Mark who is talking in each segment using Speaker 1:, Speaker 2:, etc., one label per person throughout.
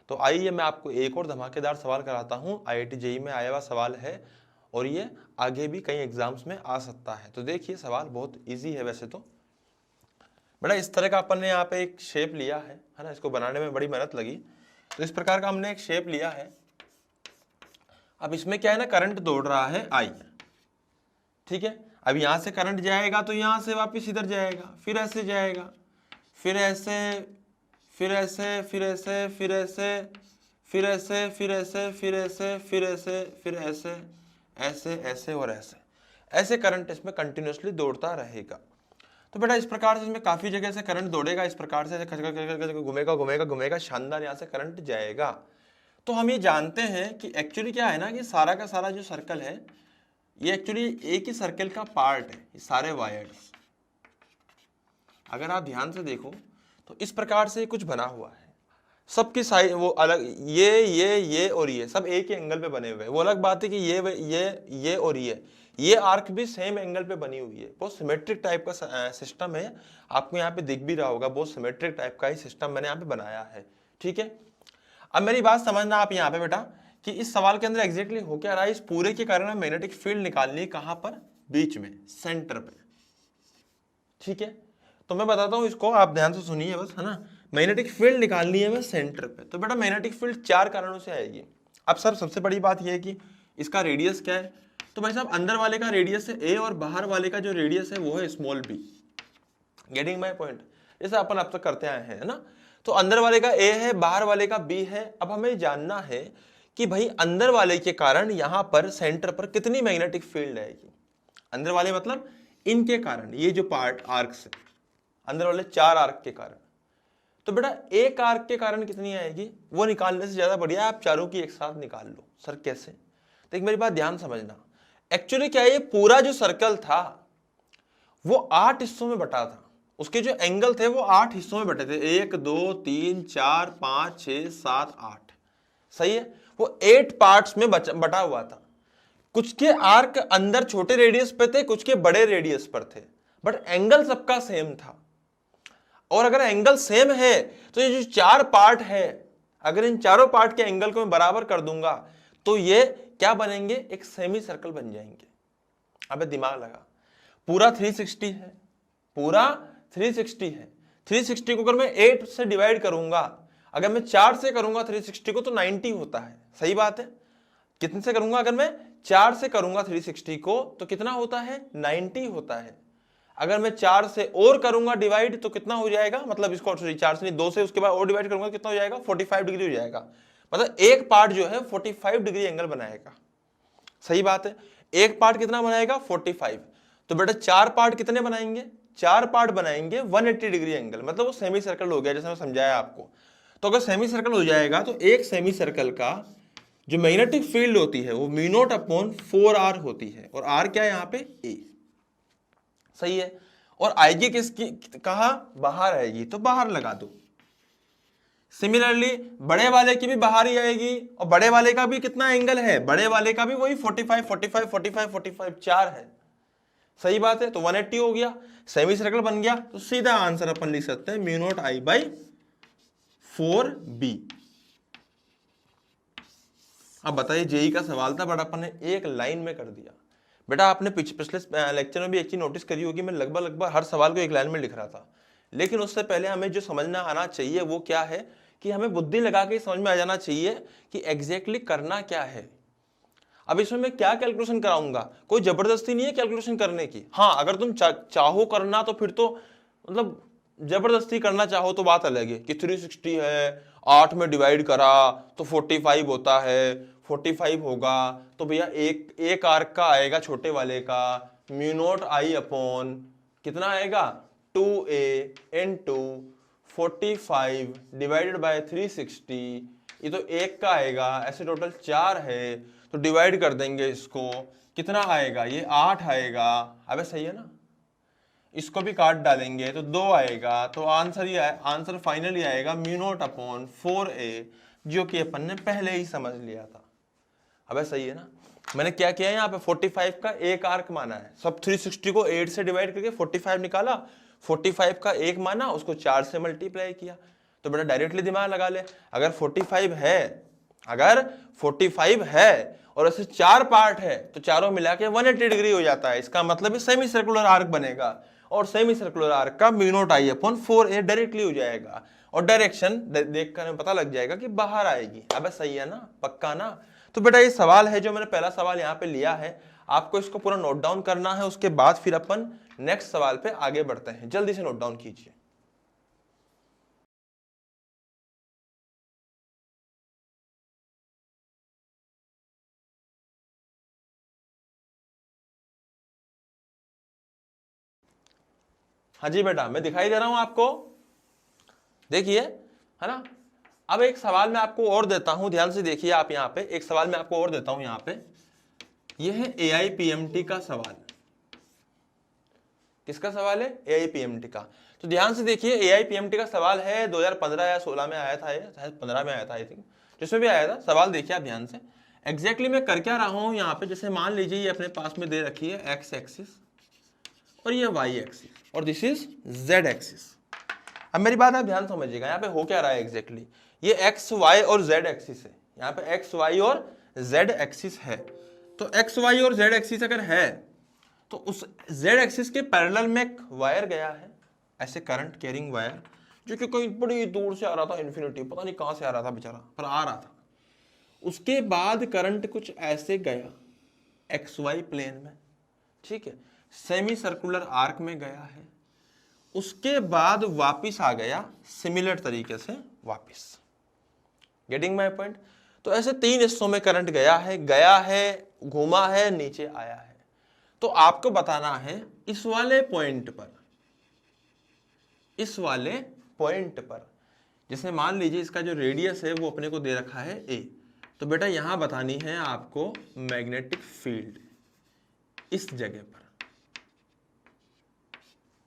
Speaker 1: तो आइए मैं आपको एक और धमाकेदार सवाल कराता हूँ, IIT JEE में आया हुआ सवाल है और ये आगे भी कई एग्जाम्स में आ सकता है। तो देखिए सवाल बहुत इजी है वैसे तो। बेटा इस तरह का अपन ने यहाँ पे एक शेप लिया है ना, इसको बनाने में बड़ी मेहनत लगी। तो इस प्रकार का हमने एक शेप लिया है। अब इसमें क्या है ना, करंट दौड़ रहा है I, ठीक है। अब यहाँ से करंट जाएगा तो यहाँ से वापस इधर जाएगा, फिर ऐसे जाएगा, फिर ऐसे, फिर ऐसे, फिर ऐसे, फिर ऐसे, फिर ऐसे, फिर ऐसे, फिर ऐसे, फिर ऐसे, फिर ऐसे, ऐसे, ऐसे और ऐसे, ऐसे करंट इसमें कंटिन्यूसली दौड़ता रहेगा। तो बेटा इस प्रकार से इसमें काफी जगह से करंट दौड़ेगा, इस प्रकार से घूमेगा घूमेगा घूमेगा, शानदार यहाँ से करंट जाएगा। तो हम ये जानते हैं कि एक्चुअली क्या है ना, कि सारा का सारा जो सर्कल है ये एक्चुअली एक ही सर्कल का पार्ट है, ये सारे वायर्स। अगर आप ध्यान से देखो तो इस प्रकार से कुछ बना हुआ है, सबकी साइड वो अलग, ये और ये सब एक ही एंगल पे बने हुए हैं। वो अलग बात है कि ये और ये आर्क भी सेम एंगल पे बनी हुई है। बहुत सिमेट्रिक टाइप का सिस्टम है, आपको यहाँ पे दिख भी रहा होगा, बहुत सिमेट्रिक टाइप का ही सिस्टम मैंने यहाँ पे बनाया है, ठीक है। अब मेरी बात समझना आप यहाँ पे बेटा कि इस सवाल के अंदर एग्जैक्टली हो क्या रहा है। इस पूरे के कारण में मैग्नेटिक फील्ड निकालनी है, कहां पर, बीच में, सेंटर पे, ठीक है। तो मैं बताता हूं इसको, आप ध्यान से सुनिए बस, है ना। मैग्नेटिक फील्ड निकालनी है मैं सेंटर पे। तो बेटा मैग्नेटिक फील्ड चार कारणों से आएगी। अब सर सबसे बड़ी बात यह है कि इसका रेडियस क्या है। तो भाई साहब अंदर वाले का रेडियस है a और बाहर वाले का जो रेडियस है वो है small b। Getting my point, जैसे अपन अब तक करते आए हैं, है ना। तो अंदर वाले का a है, बाहर वाले का b है। अब हमें जानना है कि भाई अंदर वाले के कारण यहां पर सेंटर पर कितनी मैग्नेटिक फील्ड आएगी। अंदर वाले मतलब इनके कारण, ये जो पार्ट आर्क से, अंदर वाले चार आर्क के कारण। तो बेटा एक आर्क के कारण कितनी आएगी वो निकालने से ज्यादा बढ़िया है आप चारों की एक साथ निकाल लो। सर कैसे, तो एक मेरी बात ध्यान समझना। एक्चुअली क्या है, ये पूरा जो सर्कल था वो 8 हिस्सों में बटा था, उसके जो एंगल थे वो 8 हिस्सों में बटे थे, 1 2 3 4 5 6 7 8, सही है। वो 8 पार्ट्स में बटा हुआ था। कुछ के आर्क अंदर छोटे रेडियस पे थे, कुछ के बड़े रेडियस पर थे, बट एंगल सबका सेम था। और अगर एंगल सेम है तो ये जो चार पार्ट है, अगर इन चारों पार्ट के एंगल को मैं बराबर कर दूंगा तो ये क्या बनेंगे, एक सेमी सर्कल बन जाएंगे। अबे दिमाग लगा, पूरा 360 है, पूरा 360 है। 360 को अगर मैं 8 से डिवाइड करूंगा, अगर मैं 4 से करूंगा 360 को तो 90 होता है, सही बात है। कितने से करूंगा, अगर मैं 4 से करूंगा 360 को तो कितना होता है, 90 होता है। अगर मैं 4 से और करूंगा डिवाइड तो कितना हो जाएगा, मतलब इसको 4 से नहीं 2 से उसके बाद और डिवाइड करूंगा कितना हो जाएगा, 45 डिग्री हो जाएगा। मतलब एक पार्ट जो है 45 डिग्री एंगल बनाएगा, सही बात है। एक पार्ट कितना बनाएगा, 45। तो बेटा चार पार्ट कितने बनाएंगे, चार पार्ट बनाएंगे 180 डिग्री एंगल, मतलब वो सेमी सर्कल हो गया, जैसे मैं समझाया आपको। तो अगर सेमी सर्कल हो जाएगा तो एक सेमी सर्कल का जो मैग्नेटिक फील्ड होती है वो μ0/4r होती है, और r क्या है यहाँ पे, a, सही है। और आएगी किसकी, कहा, बाहर आएगी, तो बाहर लगा दो। सिमिलरली बड़े वाले की भी बाहर ही आएगी, और बड़े वाले का भी कितना एंगल है, बड़े वाले का भी वही 45 45 45 45 4 है, सही बात है। तो 180 हो गया, सेमी सर्कल बन गया। तो सीधा आंसर अपन लिख सकते हैं μ0I/4b। अब बताइए, जेई का सवाल था बट अपन ने एक लाइन में कर दिया। बेटा आपने पिछले लेक्चर में भी एक चीज नोटिस करी होगी, मैं लगभग हर सवाल को एक लाइन में लिख रहा था। लेकिन उससे पहले हमें जो समझना आना चाहिए वो क्या है, कि हमें बुद्धि लगा के समझ में आ जाना चाहिए कि एग्जैक्टली करना क्या है। अब इसमें मैं क्या कैलकुलेशन कराऊंगा, कोई जबरदस्ती नहीं है कैलकुलेशन करने की। हाँ अगर तुम चाहो करना तो फिर तो मतलब जबरदस्ती करना चाहो तो बात अलग है कि 360 है, 8 में डिवाइड करा तो 45 होता है, 45 होगा तो भैया एक आर्क का आएगा छोटे वाले का μ0I/ कितना आएगा, 2a into 45 डिवाइडेड बाय 360। ये तो एक का आएगा, ऐसे टोटल 4 है तो डिवाइड कर देंगे इसको, कितना आएगा, ये 8 आएगा। अबे सही है ना, इसको भी काट डालेंगे तो 2 आएगा। तो आंसर फाइनली आएगा μ0/4a, जो कि अपन ने पहले ही समझ लिया था। अबे सही है ना, मैंने क्या किया यहाँ पे 45 का एक आर्क माना है, सब 360 को 8 से डिवाइड करके 45 निकाला, 45 का एक माना, उसको 4 से मल्टीप्लाई किया। तो बेटा डायरेक्टली दिमाग लगा ले, अगर 45 है और ऐसे 4 पार्ट है तो चारों मिला के 180 डिग्री हो जाता है। इसका मतलब सेमी सर्कुलर आर्क बनेगा और सेमी सर्कुलर आर्क का mu not I upon 4a directly हो जाएगा और डायरेक्शन देखकर हमें पता लग जाएगा कि बाहर आएगी। अबे सही है ना, पक्का ना। तो बेटा ये सवाल है जो मैंने पहला सवाल यहाँ पे लिया है, आपको इसको पूरा नोट डाउन करना है, उसके बाद फिर अपन नेक्स्ट सवाल पे आगे बढ़ते हैं। जल्दी से नोट डाउन कीजिए। हाँ जी बेटा, मैं दिखाई दे रहा हूं आपको, देखिए, है ना। अब एक सवाल मैं आपको और देता हूं, ध्यान से देखिए आप, यहां पे एक सवाल मैं आपको और देता हूं। यहां पे यह है AIPMT का सवाल। किसका सवाल है? AIPMT का। तो ध्यान से देखिए, AIPMT का सवाल है, 2015 या 16 में आया था, ये शायद 15 में आया था आई थिंक, जिसमें भी आया था। सवाल देखिए आप ध्यान से, एग्जैक्टली मैं कर क्या रहा हूं यहाँ पे। जैसे मान लीजिए ये अपने पास में दे रखी है एक्स एक्सिस और ये वाई एक्सिस और दिस इज जेड एक्सिस। अब मेरी बात आप ध्यान समझिएगा, यहाँ पे हो क्या रहा है एग्जैक्टली, ये एक्स वाई और जेड एक्सिस है, यहाँ पे एक्स वाई और जेड एक्सिस है। तो एक्स वाई और जेड एक्सिस अगर है तो उस जेड एक्सिस के पैरेलल में एक वायर गया है, ऐसे करंट कैरिंग वायर, जो कि कोई बड़ी दूर से आ रहा था, इन्फिनिटी, पता नहीं कहां से आ रहा था बेचारा, पर आ रहा था। उसके बाद करंट कुछ ऐसे गया एक्स वाई प्लेन में, ठीक है, सेमी सर्कुलर आर्क में गया है, उसके बाद वापिस आ गया सिमिलर तरीके से वापिस। Getting my point? तो ऐसे 3 हिस्सों में करंट गया है, घूमा है, नीचे आया है। तो आपको बताना है इस वाले पॉइंट पर, जैसे मान लीजिए इसका जो रेडियस है वो अपने को दे रखा है a, तो बेटा यहां बतानी है आपको मैग्नेटिक फील्ड इस जगह पर,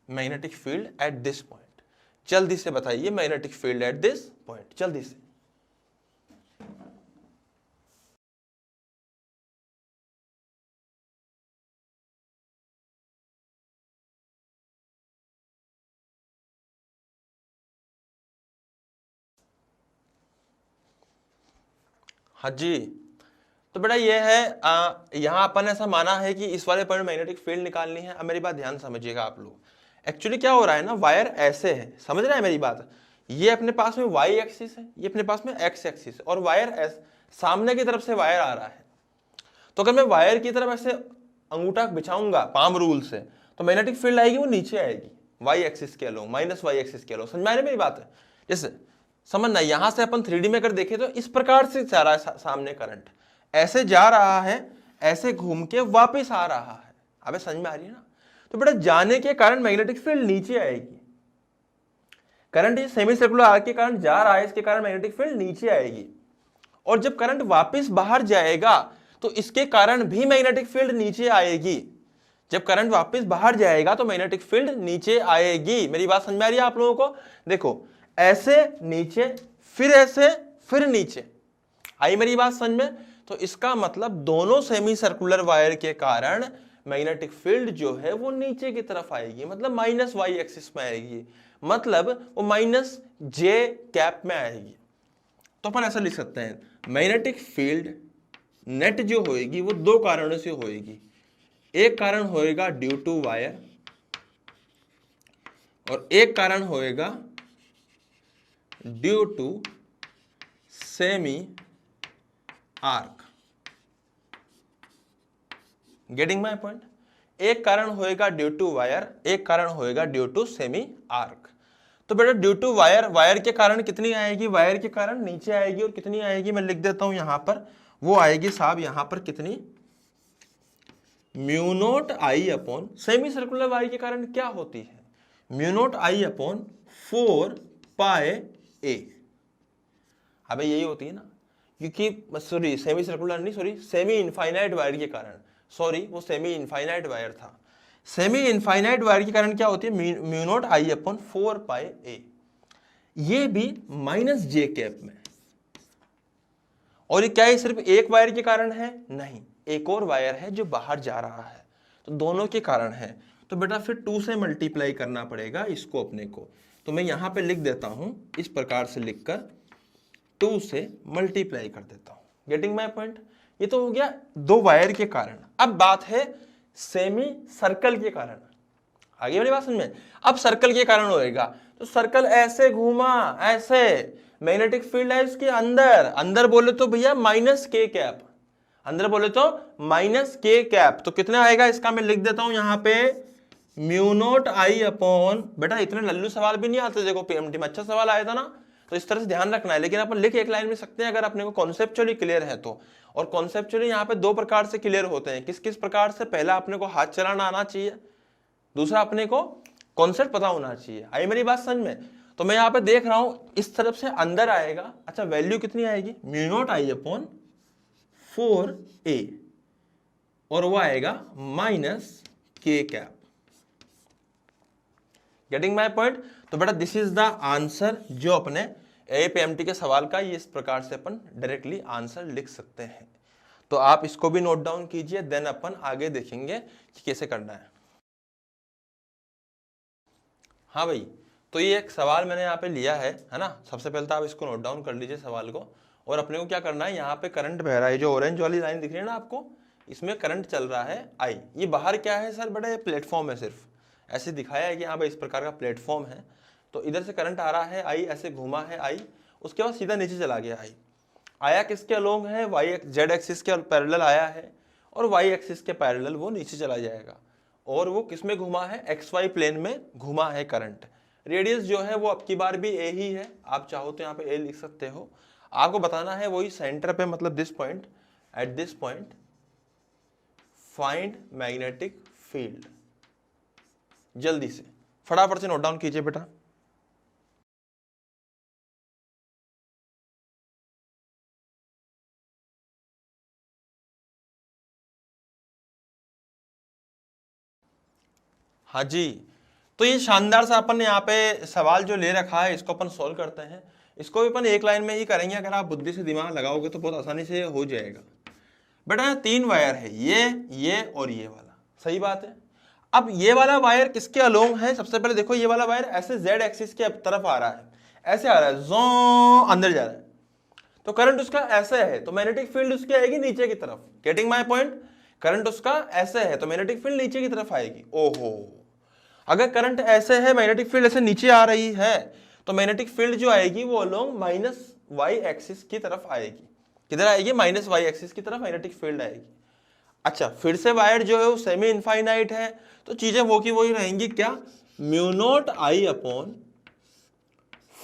Speaker 1: magnetic field at this point. जल्दी से बताइए magnetic field at this point, जल्दी से। हाँ जी, तो बेटा ये है, यहां अपन ऐसा माना है कि इस वाले पॉइंट मैग्नेटिक फील्ड निकालनी है। अब मेरी बात ध्यान समझिएगा आप लोग, एक्चुअली क्या हो रहा है ना, वायर ऐसे है, समझ रहे हैं मेरी बात, ये अपने पास में वाई एक्सिस है, ये अपने पास में एक्स एक्सिस है, और वायर सामने की तरफ से वायर आ रहा है। तो अगर मैं वायर की तरफ ऐसे अंगूठा बिछाऊंगा पाम रूल से, तो मैग्नेटिक फील्ड आएगी वो नीचे आएगी, वाई एक्सिस के अलोंग, माइनस वाई एक्सिस के अलोंग। समझ में आ रही मेरी बात है? जैसे समझना, यहां से अपन 3D में अगर देखें तो इस प्रकार से जा रहा है सामने करंट, ऐसे जा रहा है, ऐसे घूम के वापस आ रहा है। अबे समझ में आ रही है ना? तो बेटा जाने के कारण मैग्नेटिक फील्ड नीचे आएगी, करंट ये सेमी सर्कुलर आर्क के कारण जा रहा है, इसके कारण मैग्नेटिक फील्ड नीचे आएगी। और जब करंट वापस बाहर जाएगा तो इसके कारण भी मैग्नेटिक फील्ड नीचे आएगी। जब करंट वापस बाहर जाएगा तो मैग्नेटिक फील्ड नीचे आएगी। मेरी बात समझ में आ रही है आप लोगों को? देखो, ऐसे नीचे, फिर ऐसे, फिर नीचे, आई मेरी बात समझ में? तो इसका मतलब दोनों सेमी सर्कुलर वायर के कारण मैग्नेटिक फील्ड जो है वो नीचे की तरफ आएगी, मतलब माइनस वाई एक्सिस में आएगी, मतलब वो माइनस जे कैप में आएगी। तो अपन ऐसा लिख सकते हैं, मैग्नेटिक फील्ड नेट जो होएगी वो 2 कारणों से होएगी। एक कारण होएगा ड्यू टू वायर और एक कारण होएगा due to semi arc. Getting my point? एक कारण होएगा ड्यू टू वायर, एक कारण होएगा ड्यू टू सेमी आर्क। तो बेटा ड्यू टू वायर, वायर के कारण कितनी आएगी? वायर के कारण नीचे आएगी, और कितनी आएगी मैं लिख देता हूं यहां पर, वो आएगी साहब यहां पर कितनी, mu not I upon, semi circular wire के कारण क्या होती है, म्यू नॉट आई अपॉन 4 पाई ए। अबे यही होती है ना, क्योंकि सॉरी सेमी सर्कुलर नहीं, सॉरी सेमी इनफाइनाइट वायर के कारण, सॉरी वो सेमी इनफाइनाइट वायर था। सेमी इनफाइनाइट वायर के कारण क्या होती है, म्यू नॉट आई अपॉन 4 पाई ए। ये भी माइनस जे कैप में, और ये क्या है, सिर्फ एक वायर के कारण है? नहीं, एक और वायर है जो बाहर जा रहा है, तो दोनों के कारण है। तो बेटा फिर 2 से मल्टीप्लाई करना पड़ेगा इसको अपने को, तो मैं यहाँ पे लिख देता हूँ इस प्रकार से लिखकर 2 से मल्टीप्लाई कर देता हूँ। Getting my point? ये तो हो गया दो वायर के कारण। अब बात है सेमी सर्कल के कारण। आगे वाली बात समझ में? अब सर्कल के कारण होएगा तो सर्कल ऐसे घूमा, ऐसे मैग्नेटिक फील्ड है इसके अंदर, अंदर बोले तो भैया माइनस के कैप, अंदर बोले तो माइनस के कैप। तो कितना आएगा इसका मैं लिख देता हूं यहां पे म्यू नॉट आई अपॉन, बेटा इतने लल्लू सवाल भी नहीं आते, देखो पीएमटी में अच्छा सवाल आया था ना, तो इस तरह से ध्यान रखना है। लेकिन अपन लिख एक लाइन में सकते हैं अगर अपने को कॉन्सेप्चुअली क्लियर है तो। और कॉन्सेप्चुअली यहाँ पे दो प्रकार से क्लियर होते हैं। किस किस प्रकार से? पहला अपने को हाथ चलाना आना चाहिए, दूसरा अपने को कॉन्सेप्ट पता होना चाहिए। आई मेरी बात समझ में? तो मैं यहाँ पे देख रहा हूं इस तरफ से अंदर आएगा। अच्छा वैल्यू कितनी आएगी? Mu not I upon 4a और वो आएगा माइनस के कैप। Getting my point? तो बेटा दिस इज द आंसर जो अपने एपीएमटी के सवाल का, ये इस प्रकार से अपन डायरेक्टली आंसर लिख सकते हैं। तो आप इसको भी नोट डाउन कीजिए, देन अपन आगे देखेंगे कि कैसे करना है। हाँ भाई, तो ये एक सवाल मैंने यहाँ पे लिया है ना। सबसे पहले तो आप इसको नोट डाउन कर लीजिए सवाल को। और अपने को क्या करना है, यहाँ पे करंट बह रहा है, जो ऑरेंज वाली लाइन दिख रही है ना आपको, इसमें करंट चल रहा है आई। ये बाहर क्या है सर? बेटा ये प्लेटफॉर्म है, सिर्फ ऐसे दिखाया है कि हाँ भाई इस प्रकार का प्लेटफॉर्म है। तो इधर से करंट आ रहा है आई, ऐसे घुमा है आई, उसके बाद सीधा नीचे चला गया आई। आया किसके अलोंग है? वाई जेड एक्सिस के पैरेलल आया है, और वाई एक्सिस के पैरेलल वो नीचे चला जाएगा। और वो किस में घुमा है? एक्स वाई प्लेन में घुमा है करंट। रेडियस जो है वो अब की बार भी ए ही है, आप चाहो तो यहाँ पे ए लिख सकते हो। आपको बताना है वही सेंटर पे, मतलब this point, at this point find magnetic field. जल्दी से फटाफट से नोट डाउन कीजिए बेटा। हाँ जी, तो ये शानदार सा अपन यहाँ पे सवाल जो ले रखा है इसको अपन सोल्व करते हैं। इसको भी अपन एक लाइन में ही करेंगे, अगर आप बुद्धि से दिमाग लगाओगे तो बहुत आसानी से हो जाएगा। बेटा 3 वायर है, ये और ये वाला, सही बात है। अब ये वाला वायर किसके अलोंग है? सबसे पहले देखो ये वाला वायर ऐसे जेड एक्सिस के तरफ आ रहा है, ऐसे आ रहा है, जो अंदर जा रहा है, तो करंट उसका ऐसे है, तो मैग्नेटिक फील्ड उसकी आएगी नीचे की तरफ। Getting my point? करंट उसका ऐसे है तो मैग्नेटिक फील्ड नीचे की तरफ आएगी। ओहो, अगर करंट ऐसे है, मैग्नेटिक फील्ड ऐसे नीचे आ रही है, तो मैग्नेटिक फील्ड जो आएगी वो अलोंग माइनस वाई एक्सिस की तरफ आएगी। किधर आएगी? माइनस वाई एक्सिस की तरफ मैग्नेटिक फील्ड आएगी। अच्छा, फिर से वायर जो है वो सेमी इनफाइनाइट है, तो चीजें वो की वही रहेंगी। क्या? म्यू नॉट आई अपॉन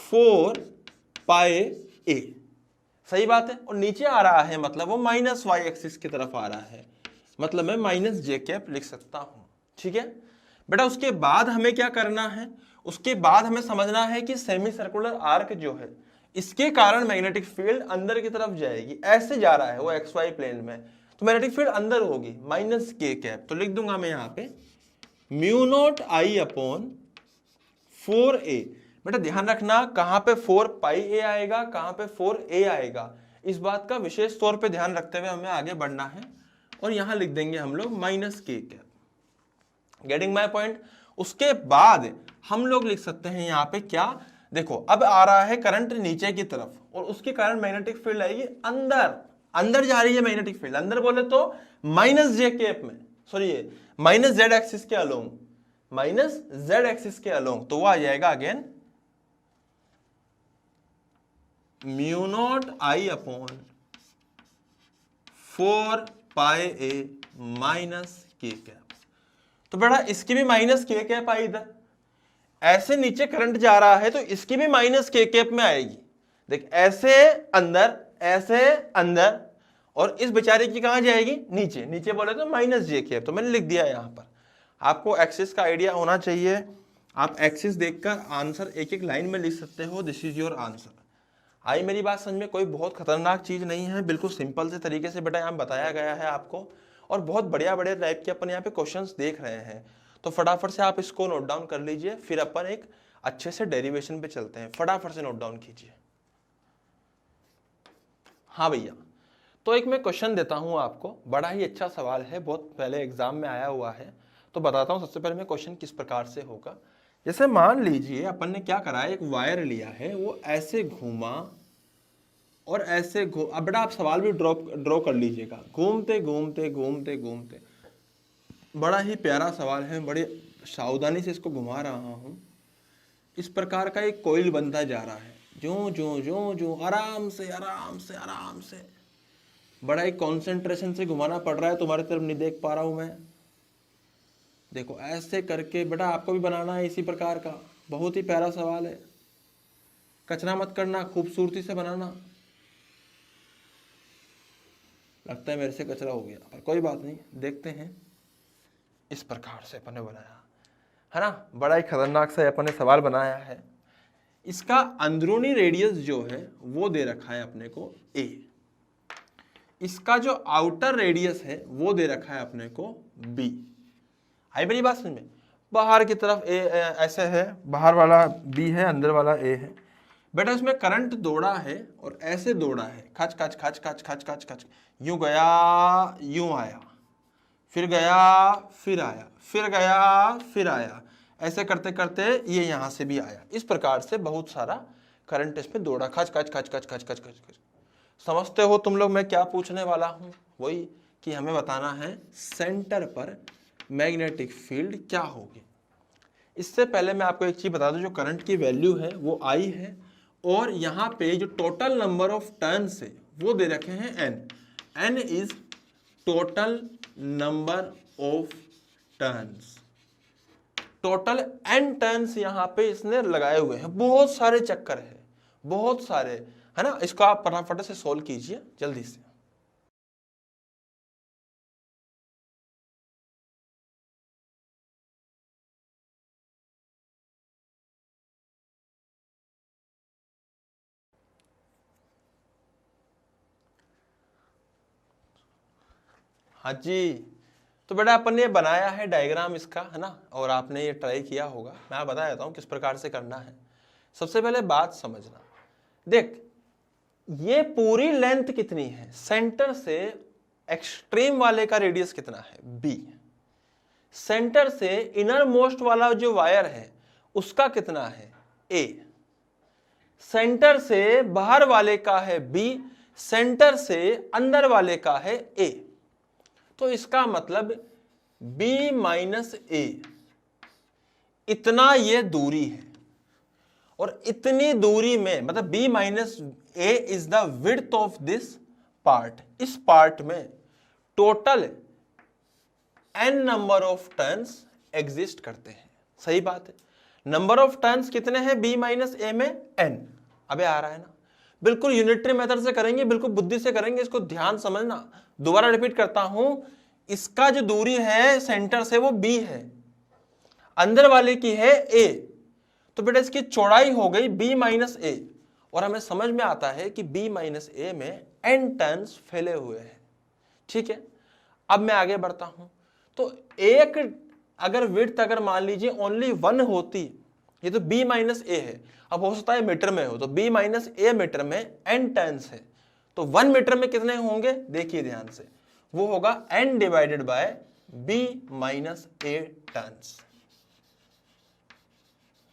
Speaker 1: 4 पाए ए, सही बात है। और नीचे आ रहा है मतलब वो माइनस वाई एक्सिस की तरफ आ रहा है, मतलब मैं माइनस जे कैप लिख सकता हूं। ठीक है बेटा, उसके बाद हमें क्या करना है? उसके बाद हमें समझना है कि सेमी सर्कुलर आर्क जो है इसके कारण मैग्नेटिक फील्ड अंदर की तरफ जाएगी। ऐसे जा रहा है वो एक्स वाई प्लेन में, तो मैग्नेटिक फील्ड अंदर होगी माइनस के कैप। तो लिख दूंगा मैं यहाँ पे mu not I upon 4a। बेटा ध्यान रखना कहां पे 4 पाई ए आएगा, कहां पे 4a आएगा, इस बात का विशेष तौर पे ध्यान रखते हुए हमें आगे बढ़ना है। और यहां लिख देंगे हम लोग माइनस के कैप। Getting my point? उसके बाद हम लोग लिख सकते हैं यहाँ पे क्या? देखो अब आ रहा है करंट नीचे की तरफ, और उसके कारण मैग्नेटिक फील्ड आएगी अंदर, अंदर जा रही है मैग्नेटिक फील्ड। अंदर बोले तो माइनस जे कैप में, सॉरी माइनस जेड एक्सिस के अलोंग, माइनस जेड एक्सिस के अलोंग, तो वो आ जाएगा again mu not I upon 4 पाए ए माइनस के कैप। तो बेटा इसकी भी माइनस के कैप आई इधर, ऐसे नीचे करंट जा रहा है तो इसकी भी माइनस के कैप में आएगी। देख ऐसे अंदर, ऐसे अंदर, और इस बेचारे की कहां जाएगी? नीचे। नीचे बोले तो माइनस जे कैप। तो मैंने लिख दिया यहां पर। आपको एक्सिस का आइडिया होना चाहिए, आप एक्सिस देखकर आंसर एक एक लाइन में लिख सकते हो। This is your answer. आई मेरी बात समझ में? कोई बहुत खतरनाक चीज नहीं है, बिल्कुल सिंपल से तरीके से बेटा यहाँ बताया गया है आपको। और बहुत बढ़िया बढ़िया टाइप के अपन यहाँ पे क्वेश्चंस देख रहे हैं, तो फटाफट से आप इसको नोट डाउन कर लीजिए, फिर अपन एक अच्छे से डेरिवेशन पे चलते हैं। फटाफट से नोट डाउन कीजिए। हाँ भैया, तो एक मैं क्वेश्चन देता हूं आपको, बड़ा ही अच्छा सवाल है, बहुत पहले एग्जाम में आया हुआ है, तो बताता हूं सबसे पहले मैं क्वेश्चन किस प्रकार से होगा। जैसे मान लीजिए अपन ने क्या करा है, एक वायर लिया है, वो ऐसे घूमा और ऐसे अब बेटा आप सवाल भी ड्रॉ कर लीजिएगा, घूमते घूमते घूमते घूमते, बड़ा ही प्यारा सवाल है, बड़ी सावधानी से इसको घुमा रहा हूं। इस प्रकार का एक कोइल बनता जा रहा है, जो जो जो जो आराम से आराम से आराम से, बड़ा ही कॉन्सेंट्रेशन से घुमाना पड़ रहा है, तुम्हारी तरफ नहीं देख पा रहा हूं मैं। देखो ऐसे करके बेटा आपको भी बनाना है इसी प्रकार का, बहुत ही प्यारा सवाल है, कचरा मत करना, खूबसूरती से बनाना। लगता है मेरे से कचरा हो गया, पर कोई बात नहीं, देखते हैं। इस प्रकार से अपन ने बनाया है ना, बड़ा ही खतरनाक सा अपन ने सवाल बनाया है। इसका अंदरूनी रेडियस जो है वो दे रखा है अपने को a, इसका जो आउटर रेडियस है वो दे रखा है अपने को b। आई मेरी बात समझ में? बाहर की तरफ a ऐसे है, बाहर वाला b है, अंदर वाला a है। बेटा इसमें करंट दौड़ा है और ऐसे दौड़ा है, खच खच खच खच खच खच खच, यूं गया यूं आया, फिर गया फिर आया, फिर गया फिर आया, ऐसे करते करते ये यहां से भी आया। इस प्रकार से बहुत सारा करंट इसमें दौड़ा, खच खच खच खच खच खच खच खच। समझते हो तुम लोग मैं क्या पूछने वाला हूं? वही कि हमें बताना है सेंटर पर मैग्नेटिक फील्ड क्या होगी। इससे पहले मैं आपको एक चीज बता दूं, जो करंट की वैल्यू है वो आई है, और यहाँ पे जो टोटल नंबर ऑफ टर्न्स है वो दे रखे हैं n। n is total number of turns. Total n turns यहाँ पे इसने लगाए हुए हैं, बहुत सारे चक्कर है, बहुत सारे, है ना। इसको आप फटाफट से सोल्व कीजिए जल्दी से। हाँ जी, तो बेटा अपन ने ये बनाया है डायग्राम इसका, है ना, और आपने ये ट्राई किया होगा। मैं बता देता हूँ किस प्रकार से करना है। सबसे पहले बात समझना, देख ये पूरी लेंथ कितनी है, सेंटर से एक्सट्रीम वाले का रेडियस कितना है b, सेंटर से इनर मोस्ट वाला जो वायर है उसका कितना है a, सेंटर से बाहर वाले का है b, सेंटर से अंदर वाले का है a। तो इसका मतलब b माइनस a, इतना ये दूरी है, और इतनी दूरी में मतलब b minus a is the width of this part. इस पार्ट में total n number of turns exist करते हैं। सही बात है, नंबर ऑफ टर्न्स कितने हैं b माइनस a में? n। अबे आ रहा है ना, बिल्कुल यूनिटरी मेथड से करेंगे, बिल्कुल बुद्धि से करेंगे, इसको ध्यान समझना। दोबारा रिपीट करता हूं, इसका जो दूरी है सेंटर से वो b है, अंदर वाले की है a, तो बेटा इसकी चौड़ाई हो गई b माइनस a, और हमें समझ में आता है कि b माइनस a में n टर्न्स फैले हुए हैं। ठीक है, अब मैं आगे बढ़ता हूं, तो एक अगर विड्थ अगर मान लीजिए ओनली 1 होती, ये तो b माइनस a है, अब हो सकता है मीटर में हो, तो b माइनस a मीटर में n टर्न्स है, तो 1 मीटर में कितने होंगे देखिए ध्यान से, वो होगा n divided by b minus a turns.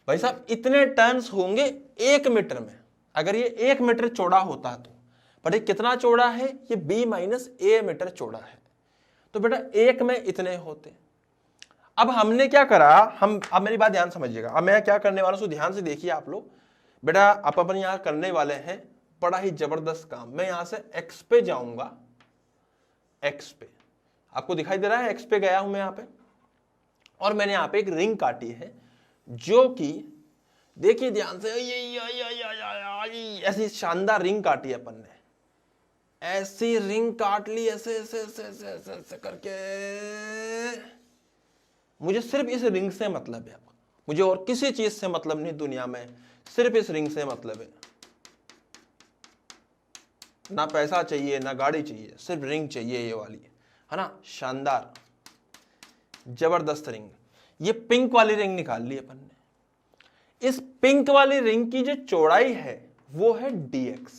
Speaker 1: भाई साहब इतने टर्न्स होंगे 1 मीटर में, अगर ये 1 मीटर चौड़ा होता तो, पर ये कितना चौड़ा है, ये b माइनस a मीटर चौड़ा है, तो बेटा 1 में इतने होते। अब हमने क्या करा, अब मेरी बात ध्यान समझिएगा, अब मैं क्या करने वाला हूं ध्यान से देखिए आप लोग। बेटा आप अपन यहां करने वाले हैं बड़ा ही जबरदस्त काम। मैं यहां से x पे जाऊंगा, x पे आपको दिखाई दे रहा है, x पे गया हूं मैं यहां पे, और मैंने यहां पे एक रिंग काटी है, जो कि देखिए ध्यान से, ऐसी शानदार रिंग काटी है अपन ने, ऐसी रिंग काट ली ऐसे ऐसे ऐसे ऐसे ऐसे, ऐसे करके। मुझे सिर्फ इस रिंग से मतलब है, मुझे और किसी चीज से मतलब नहीं दुनिया में, सिर्फ इस रिंग से मतलब है। ना पैसा चाहिए ना गाड़ी चाहिए, सिर्फ रिंग चाहिए ये वाली, है ना, शानदार जबरदस्त रिंग। ये पिंक वाली रिंग निकाल ली अपन ने। इस पिंक वाली रिंग की जो चौड़ाई है वो है dx।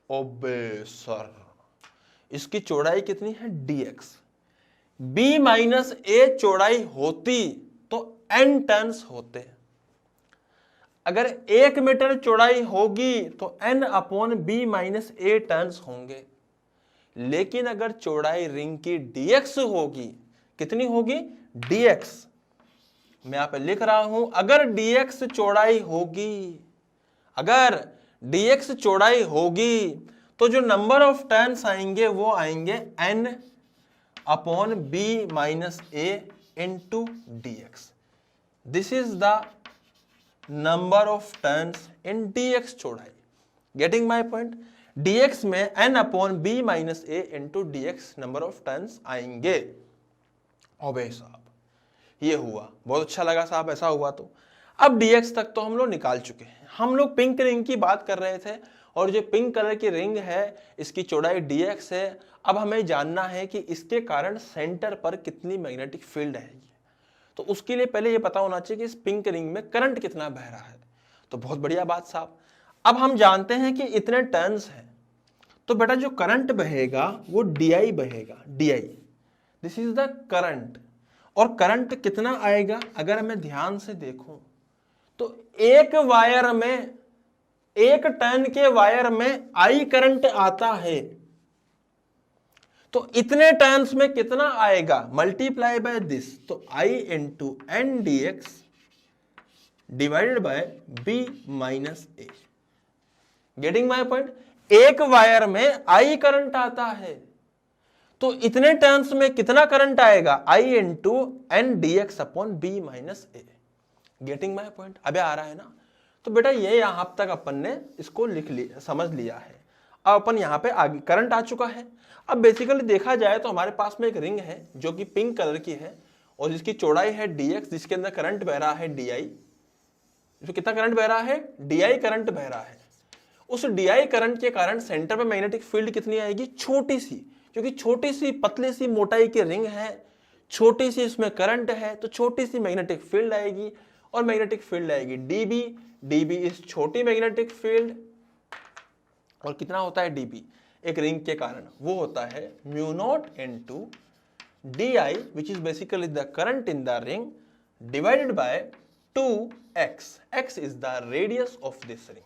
Speaker 1: ओबे सर, इसकी चौड़ाई कितनी है dx। b माइनस a चौड़ाई होती तो n टर्न्स होते हैं। अगर 1 मीटर चौड़ाई होगी तो n upon b minus a turns होंगे। लेकिन अगर चौड़ाई रिंग की dx होगी, कितनी होगी? dx। मैं यहां पे लिख रहा हूं, अगर dx चौड़ाई होगी, अगर dx चौड़ाई होगी तो जो नंबर ऑफ टर्न्स आएंगे वो आएंगे n upon b minus a into dx। This is the number of turns in dx चौड़ाई। Getting my point? dx में n upon b minus a into dx number of turns आएंगे। ओबे साहब, ये हुआ, बहुत अच्छा लगा साहब ऐसा हुआ तो। अब dx तक तो हम लोग निकाल चुके हैं। हम लोग पिंक रिंग की बात कर रहे थे और जो पिंक कलर की रिंग है इसकी चौड़ाई dx है। अब हमें जानना है कि इसके कारण सेंटर पर कितनी मैग्नेटिक फील्ड है। तो उसके लिए पहले ये पता होना चाहिए कि इस पिंक रिंग में करंट कितना बह रहा है। तो बहुत बढ़िया बात साहब। अब हम जानते हैं कि इतने टर्न्स हैं, तो बेटा जो करंट बहेगा वो di बहेगा, di। This is the current. और करंट कितना आएगा? अगर मैं ध्यान से देखूं तो एक वायर में, एक टर्न के वायर में I करंट आता है, तो इतने टर्न्स में कितना आएगा? मल्टीप्लाई बाय दिस, तो I into N dx divided by b minus a। Getting my point? एक वायर में I करंट आता है तो इतने टर्न्स में कितना करंट आएगा? I into N dx upon b minus a। Getting my point? अबे आ रहा है ना? तो बेटा ये यहां तक अपन ने इसको लिख लिया, समझ लिया है। अब अपन यहां पे आगे करंट आ चुका है। अब बेसिकली देखा जाए तो हमारे पास में एक रिंग है जो कि पिंक कलर की है और जिसकी चौड़ाई है dx, जिसके अंदर करंट बह रहा है di। जो कितना करंट बह रहा है? di करंट बह रहा है। उस di करंट के कारण सेंटर पे मैग्नेटिक फील्ड कितनी आएगी? छोटी सी, क्योंकि छोटी सी पतली सी मोटाई की रिंग है, छोटी सी इसमें करंट है, तो छोटी सी मैग्नेटिक फील्ड आएगी और मैग्नेटिक फील्ड आएगी dB। dB इस छोटी मैग्नेटिक फील्ड, और कितना होता है dB एक रिंग के कारण? वो होता है mu naught into di, which is basically the current in the ring, divided by 2x। x is the radius of this ring.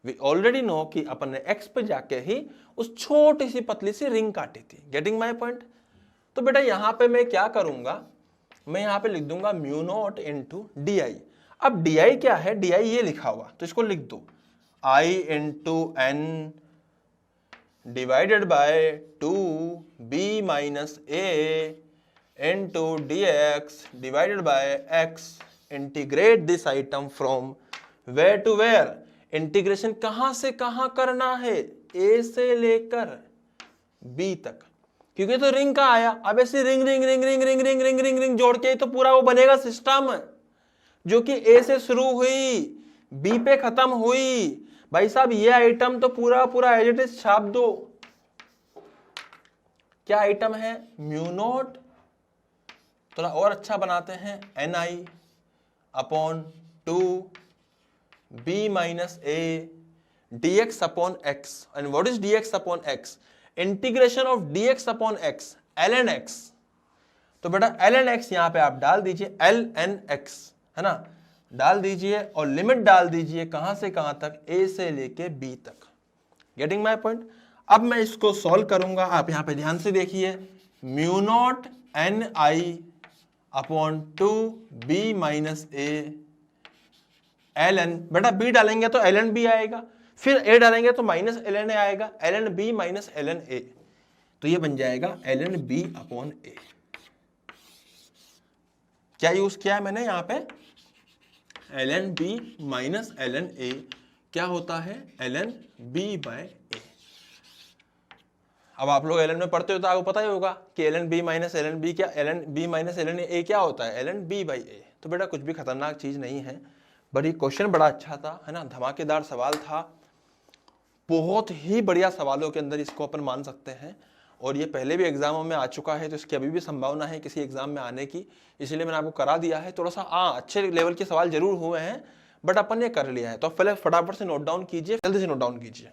Speaker 1: We already know कि अपन ने x पे जाके ही उस छोटी सी पतली सी रिंग काटी थी। Getting my point? तो बेटा यहां पे मैं क्या करूंगा, मैं यहां पे लिख दूंगा म्यू नॉट इनटू di। अब di क्या है? di ये लिखा हुआ, तो इसको लिख दो I into N divided by 2b minus a into dx divided by x। Integrate this item from where to where? Integration कहां से कहां करना है? a से लेकर b तक, क्योंकि तो रिंग का आया। अब ऐसे ring ring ring ring ring ring ring ring ring जोड़ के तो पूरा वो बनेगा सिस्टम, जो कि a से शुरू हुई b पे खत्म हुई। भाई साहब ये आइटम तो पूरा पूरा एज इट इज छाप दो। क्या आइटम है? म्यू नॉट, थोड़ा और अच्छा बनाते हैं, ni upon 2b minus a dx upon x। And what is dx upon x? Integration of dx upon x, ln x। तो बेटा ln x यहां पे आप डाल दीजिए, ln x है ना, डाल दीजिए और लिमिट डाल दीजिए कहां से कहां तक? a से लेके b तक। Getting my point? अब मैं इसको सॉल्व करूंगा, आप यहां पे ध्यान से देखिए। Mu not an I upon 2b minus a ln, बेटा b डालेंगे तो ln b आएगा, फिर a डालेंगे तो माइनस ln a आएगा, ln b minus ln a, तो ये बन जाएगा ln b अपॉन a। क्या यूज किया है मैंने यहाँ पे? ln b minus ln a क्या होता है? ln b by a। अब आप लोग ln में पढ़ते हो तो आपको पता ही होगा कि ln b minus ln b क्या, ln b minus ln a क्या होता है? ln b by a। तो बेटा कुछ भी खतरनाक चीज नहीं है, बड़ी क्वेश्चन बड़ा अच्छा था, है ना, धमाकेदार सवाल था, बहुत ही बढ़िया सवालों के अंदर इसको अपन मान सकते हैं। और ये पहले भी एग्जामों में आ चुका है, तो इसकी अभी भी संभावना है किसी एग्जाम में आने की, इसलिए मैंने आपको करा दिया है। थोड़ा सा अच्छे लेवल के सवाल जरूर हुए हैं, बट अपन ने कर लिया है। तो पहले फटाफट से नोट डाउन कीजिए, जल्दी से नोट डाउन कीजिए।